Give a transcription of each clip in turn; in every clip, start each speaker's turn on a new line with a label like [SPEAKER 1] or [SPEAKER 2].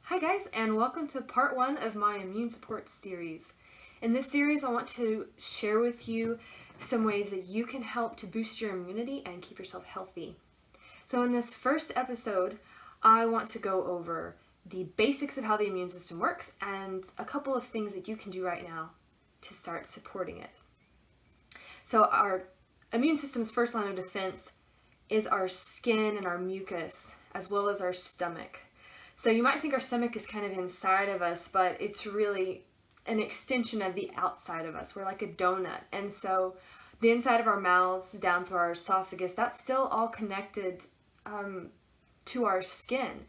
[SPEAKER 1] Hi guys, and welcome to part 1 of my immune support series. In this series, I want to share with you some ways that you can help to boost your immunity and keep yourself healthy. So in this first episode, I want to go over the basics of how the immune system works and a couple of things that you can do right now to start supporting it. So our immune system's first line of defense is our skin and our mucus, as well as our stomach. So you might think our stomach is kind of inside of us, but it's really an extension of the outside of us. We're like a donut. And so the inside of our mouths, down through our esophagus, that's still all connected to our skin.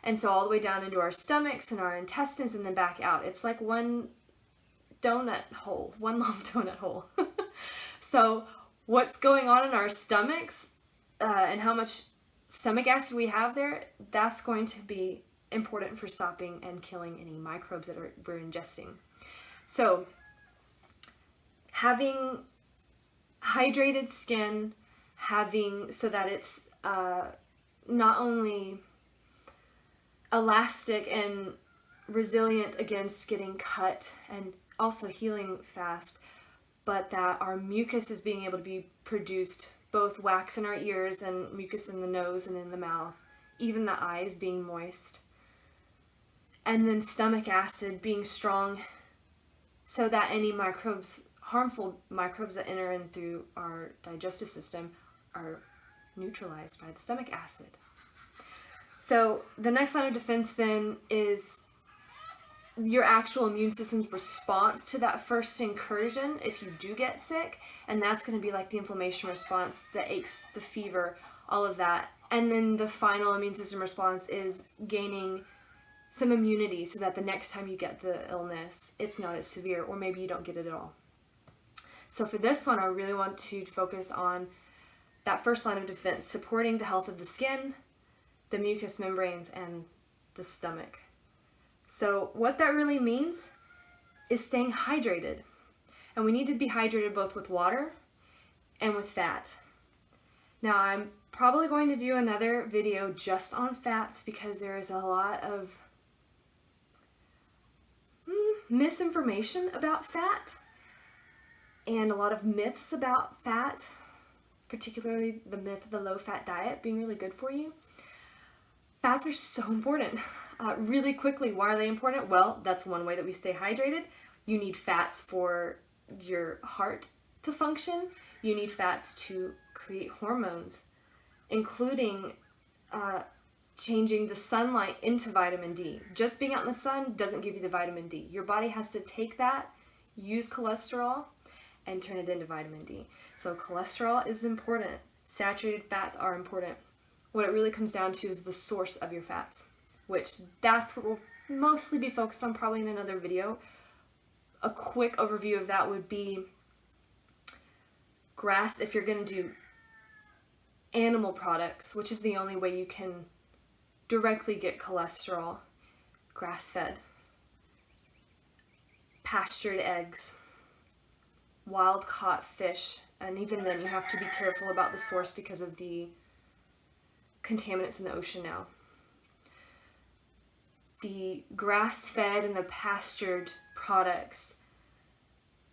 [SPEAKER 1] And so all the way down into our stomachs and our intestines and then back out. It's like one donut hole, one long donut hole. So what's going on in our stomachs and how much stomach acid we have there, that's going to be important for stopping and killing any microbes that we're ingesting. So having hydrated skin, so that it's not only elastic and resilient against getting cut and also healing fast, but that our mucus is being able to be produced, both wax in our ears and mucus in the nose and in the mouth, even the eyes being moist. And then stomach acid being strong so that any harmful microbes that enter in through our digestive system are neutralized by the stomach acid. So the next line of defense then is your actual immune system's response to that first incursion if you do get sick, and that's going to be like the inflammation response, the aches, the fever, all of that. And then the final immune system response is gaining some immunity so that the next time you get the illness, it's not as severe, or maybe you don't get it at all. So for this one, I really want to focus on that first line of defense, supporting the health of the skin, the mucous membranes, and the stomach. So what that really means is staying hydrated. And we need to be hydrated both with water and with fat. Now, I'm probably going to do another video just on fats because there is a lot of misinformation about fat and a lot of myths about fat, particularly the myth of the low-fat diet being really good for you. Fats are so important. Really quickly, why are they important? Well, that's one way that we stay hydrated. You need fats for your heart to function. You need fats to create hormones, including changing the sunlight into vitamin D. Just being out in the sun doesn't give you the vitamin D. Your body has to take that, use cholesterol, and turn it into vitamin D. So cholesterol is important. Saturated fats are important. What it really comes down to is the source of your fats, which that's what we'll mostly be focused on probably in another video. A quick overview of that would be grass, if you're going to do animal products, which is the only way you can directly get cholesterol, grass-fed, pastured eggs, wild-caught fish, and even then you have to be careful about the source because of the contaminants in the ocean now. The grass-fed and the pastured products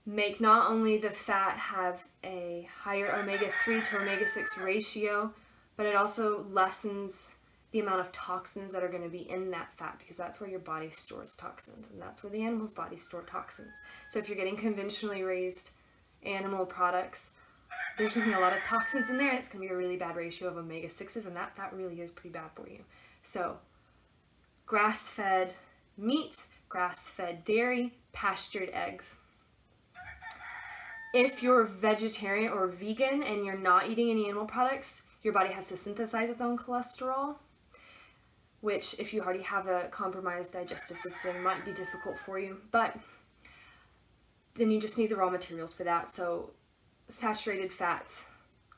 [SPEAKER 1] make not only the fat have a higher omega-3 to omega-6 ratio, but it also lessens the amount of toxins that are going to be in that fat, because that's where your body stores toxins, and that's where the animal's body store toxins. So if you're getting conventionally raised animal products, there's going to be a lot of toxins in there, and it's going to be a really bad ratio of omega-6s, and that fat really is pretty bad for you. So grass-fed meat, grass-fed dairy, pastured eggs. If you're vegetarian or vegan and you're not eating any animal products, your body has to synthesize its own cholesterol, which if you already have a compromised digestive system might be difficult for you, but then you just need the raw materials for that. So saturated fats,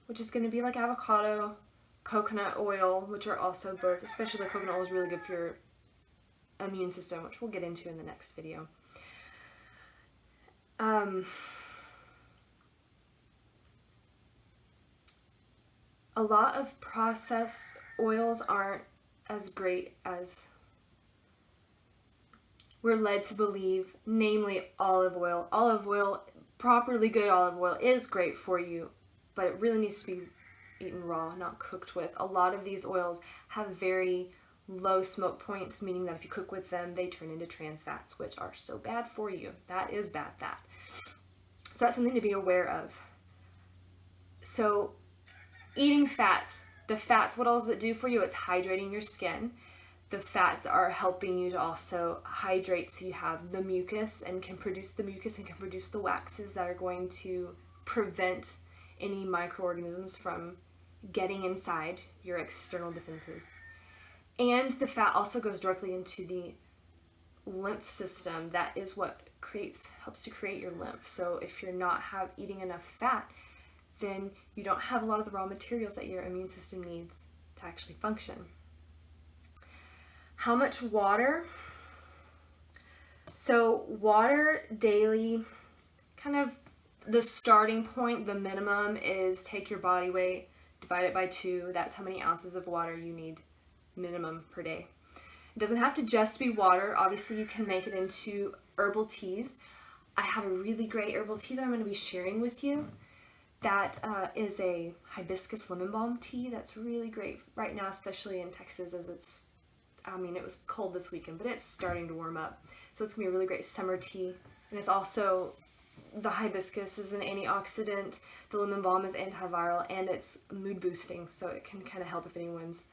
[SPEAKER 1] which is going to be like avocado, coconut oil, which are also both, especially the coconut oil is really good for your immune system, which we'll get into in the next video. A lot of processed oils aren't as great as we're led to believe, namely olive oil. Olive oil, properly good olive oil, is great for you, but it really needs to be eaten raw, not cooked with. A lot of these oils have very low smoke points, meaning that if you cook with them, they turn into trans fats, which are so bad for you. That is bad fat. So that's something to be aware of. So eating fats, the fats, what does it do for you? It's hydrating your skin. The fats are helping you to also hydrate, so you have the mucus and can produce the mucus and can produce the waxes that are going to prevent any microorganisms from getting inside your external defenses. And the fat also goes directly into the lymph system. That is what helps to create your lymph. So if you're not eating enough fat, then you don't have a lot of the raw materials that your immune system needs to actually function. How much water? So water daily, kind of the starting point, the minimum is take your body weight, divide it by 2. That's how many ounces of water you need minimum per day. It doesn't have to just be water. Obviously, you can make it into herbal teas. I have a really great herbal tea that I'm going to be sharing with you. That is a hibiscus lemon balm tea that's really great right now, especially in Texas, as it was cold this weekend, but it's starting to warm up. So it's going to be a really great summer tea. And it's also, the hibiscus is an antioxidant, the lemon balm is antiviral, and it's mood boosting. So it can kind of help if anyone's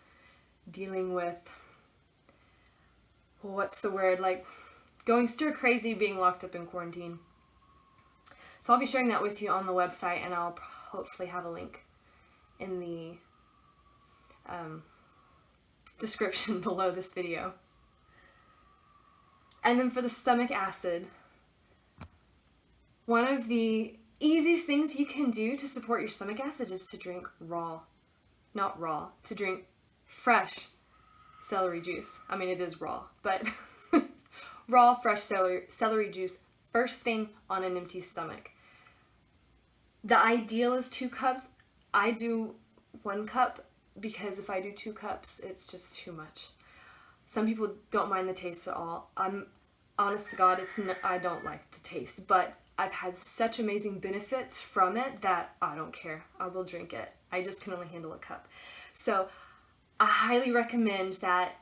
[SPEAKER 1] dealing with, like going stir crazy being locked up in quarantine. So I'll be sharing that with you on the website, and I'll hopefully have a link in the description below this video. And then for the stomach acid, one of the easiest things you can do to support your stomach acid is to drink to drink fresh celery juice. I mean, it is raw, but raw, fresh celery juice first thing on an empty stomach. The ideal is 2 cups. I do 1 cup because if I do 2 cups, it's just too much. Some people don't mind the taste at all. I'm honest to God, I don't like the taste, but I've had such amazing benefits from it that I don't care. I will drink it. I just can only handle a cup. So I highly recommend that,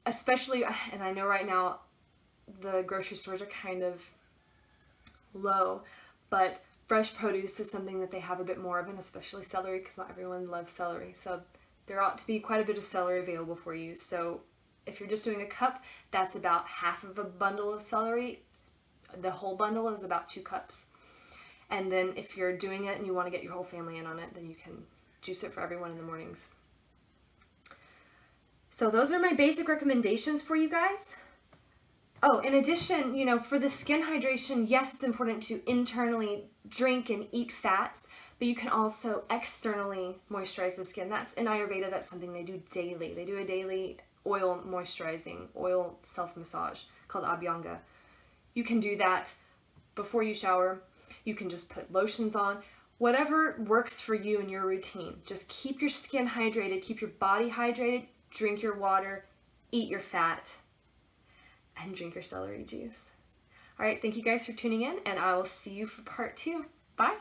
[SPEAKER 1] especially, and I know right now the grocery stores are kind of low, but fresh produce is something that they have a bit more of, and especially celery, because not everyone loves celery. So there ought to be quite a bit of celery available for you. So if you're just doing a cup, that's about half of a bundle of celery. The whole bundle is about 2 cups. And then if you're doing it and you want to get your whole family in on it, then you can juice it for everyone in the mornings. So those are my basic recommendations for you guys. Oh, in addition, for the skin hydration, yes, it's important to internally drink and eat fats, but you can also externally moisturize the skin. That's in Ayurveda, that's something they do daily. They do a daily oil moisturizing, oil self-massage called Abhyanga. You can do that before you shower. You can just put lotions on. Whatever works for you in your routine. Just keep your skin hydrated, keep your body hydrated, drink your water, eat your fat, and drink your celery juice. All right, thank you guys for tuning in, and I will see you for part 2. Bye.